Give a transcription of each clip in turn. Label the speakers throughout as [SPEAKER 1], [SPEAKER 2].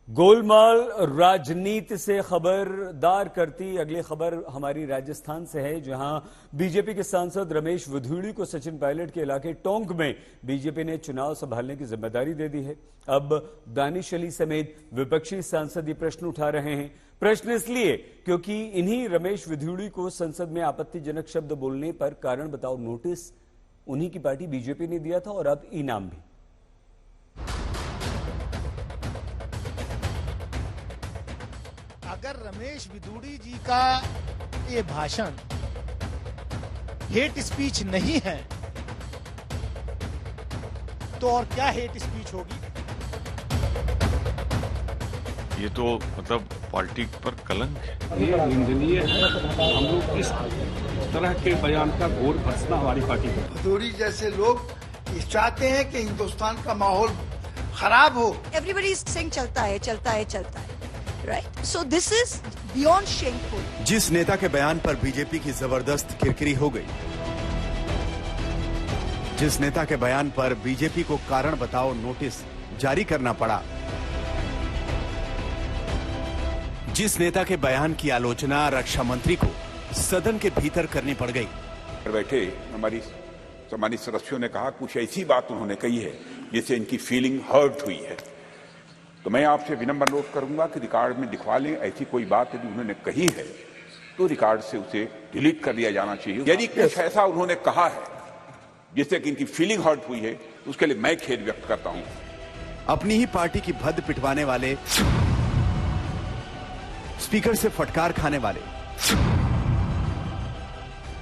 [SPEAKER 1] गोलमाल राजनीति से खबरदार करती अगली खबर हमारी राजस्थान से है, जहां बीजेपी के सांसद रमेश विधूड़ी को सचिन पायलट के इलाके टोंक में बीजेपी ने चुनाव संभालने की जिम्मेदारी दे दी है। अब दानिश अली समेत विपक्षी सांसद ये प्रश्न उठा रहे हैं। प्रश्न इसलिए क्योंकि इन्हीं रमेश विधूड़ी को संसद में आपत्तिजनक शब्द बोलने पर कारण बताओ नोटिस उन्हीं की पार्टी बीजेपी ने दिया था और अब इनाम भी।
[SPEAKER 2] अगर रमेश विधूड़ी जी का ये भाषण हेट स्पीच नहीं है तो और क्या हेट स्पीच होगी?
[SPEAKER 3] ये तो मतलब पार्टी पर कलंक है।
[SPEAKER 4] ये निंदनीय है। हम लोग इस तरह के बयान का घोर भर्त्सना हमारी पार्टी को।
[SPEAKER 5] विधूड़ी जैसे लोग चाहते हैं कि हिंदुस्तान का माहौल खराब हो।
[SPEAKER 6] एवरीबॉडी इज सेइंग चलता है, right? So this is beyond shameful.
[SPEAKER 7] जिस नेता के बयान पर बीजेपी की जबरदस्त किरकिरी हो गई, जिस नेता के बयान पर बीजेपी को कारण बताओ नोटिस जारी करना पड़ा, जिस नेता के बयान की आलोचना रक्षा मंत्री को सदन के भीतर करनी पड़ गई।
[SPEAKER 8] बैठे हमारी सम्मानित सदस्यों ने कहा कुछ ऐसी बात उन्होंने कही है जिससे इनकी फीलिंग हर्ट हुई है, तो मैं आपसे विनम्र अनुरोध करूंगा कि रिकॉर्ड में दिखवा लें। ऐसी कोई बात यदि उन्होंने कही है तो रिकॉर्ड से उसे डिलीट कर दिया जाना चाहिए। यदि कुछ ऐसा उन्होंने कहा है जिससे कि इनकी फीलिंग हर्ट हुई है तो उसके लिए मैं खेद व्यक्त करता हूं।
[SPEAKER 7] अपनी ही पार्टी की भद्द पिटवाने वाले, स्पीकर से फटकार खाने वाले,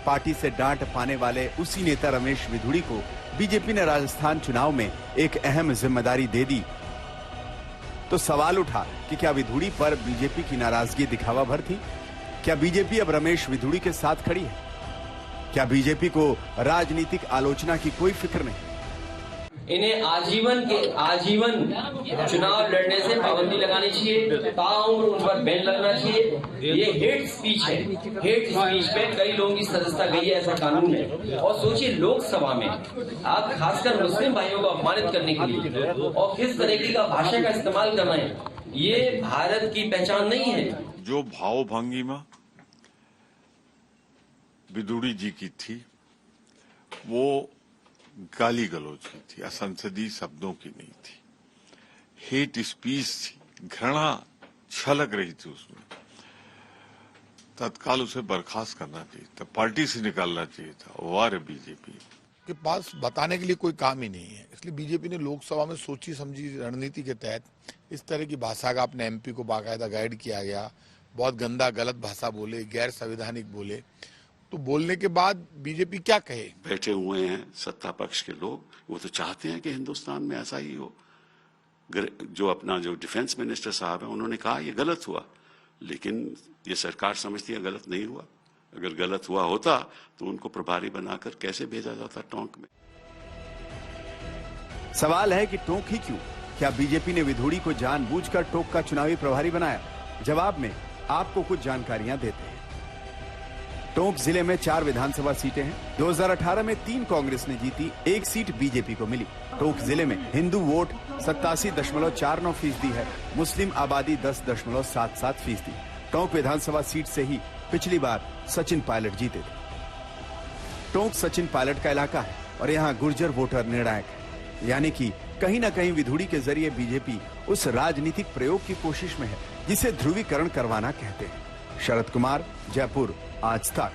[SPEAKER 7] पार्टी से डांट पाने वाले उसी नेता रमेश विधूड़ी को बीजेपी ने राजस्थान चुनाव में एक अहम जिम्मेदारी दे दी। तो सवाल उठा कि क्या विधूड़ी पर बीजेपी की नाराजगी दिखावा भर थी? क्या बीजेपी अब रमेश विधूड़ी के साथ खड़ी है? क्या बीजेपी को राजनीतिक आलोचना की कोई फिक्र नहीं?
[SPEAKER 9] इन्हें आजीवन चुनाव लड़ने से पाबंदी लगानी चाहिए, ताउम्र उन पर बैन लगना चाहिए। ये हेट स्पीच है। हेट स्पीच में कई लोगों की सदस्यता गई है, ऐसा कानून है। और सोचिए लोकसभा में आप खासकर मुस्लिम भाइयों को अपमानित करने के लिए और किस तरीके का भाषा का इस्तेमाल कर रहे हैं, ये भारत की पहचान नहीं है।
[SPEAKER 3] जो भाव भंगिमा विधूड़ी जी की थी वो गाली गलौज की थी, असंसदीय शब्दों की नहीं थी, हेट स्पीच थी, घृणा छलक रही थी उसमें। तत्काल उसे बर्खास्त करना चाहिए था, पार्टी से निकालना चाहिए था। वार बीजेपी
[SPEAKER 2] के पास बताने के लिए कोई काम ही नहीं है, इसलिए बीजेपी ने लोकसभा में सोची समझी रणनीति के तहत इस तरह की भाषा का अपने एमपी को बाकायदा गाइड किया गया। बहुत गंदा गलत भाषा बोले, गैर संवैधानिक बोले, तो बोलने के बाद बीजेपी क्या कहे?
[SPEAKER 10] बैठे हुए हैं सत्ता पक्ष के लोग, वो तो चाहते हैं कि हिंदुस्तान में ऐसा ही हो। जो डिफेंस मिनिस्टर साहब हैं उन्होंने कहा ये गलत हुआ, लेकिन ये सरकार समझती है गलत नहीं हुआ। अगर गलत हुआ होता तो उनको प्रभारी बनाकर कैसे भेजा जाता टोंक में?
[SPEAKER 7] सवाल है कि टोंक ही क्यों? क्या बीजेपी ने विधूड़ी को जानबूझकर टोंक का चुनावी प्रभारी बनाया? जवाब में आपको कुछ जानकारियां देते हैं। टोंक जिले में 4 विधानसभा सीटें हैं। 2018 में 3 कांग्रेस ने जीती, 1 सीट बीजेपी को मिली। टोंक जिले में हिंदू वोट 87.49% है, मुस्लिम आबादी 10.77%। टोंक विधानसभा सीट से ही पिछली बार सचिन पायलट जीते थे। टोंक सचिन पायलट का इलाका है और यहाँ गुर्जर वोटर निर्णायक है, यानी कि कहीं न कहीं विधूड़ी के जरिए बीजेपी उस राजनीतिक प्रयोग की कोशिश में है जिसे ध्रुवीकरण करवाना कहते हैं। शरद कुमार, जयपुर, आज तक।